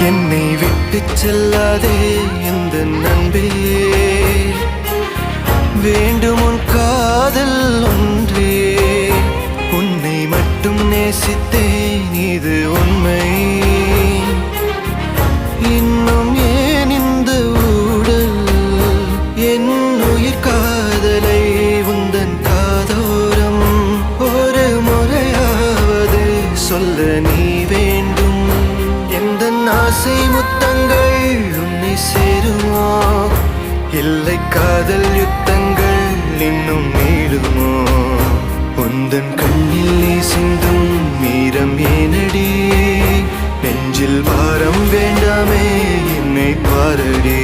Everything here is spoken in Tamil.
என்னை விட்டு செல்லாதே இந்த நண்பே, வேண்டும் உன் காதல் ஒன்றே. உன்னை மட்டும் நேசித்தேன், இது உண்மை. இன்னும் ஏன் இந்த ஊடல்? என் உயிர் காதலை உந்தன் காதோரம் ஒரு முறையாவது சொல்ல நீ வேண்டும். எந்த ஆசை முத்தங்கள் உன்னை சேருமோ, இல்லை காதல் யுத்தங்கள் இன்னும் நீளுமோ? உந்தன் கண்ணில் நீ சிந்தும் மீரம் ஏனடி? நெஞ்சில் பாரம் வேண்டாமே, என்னை பாரடி.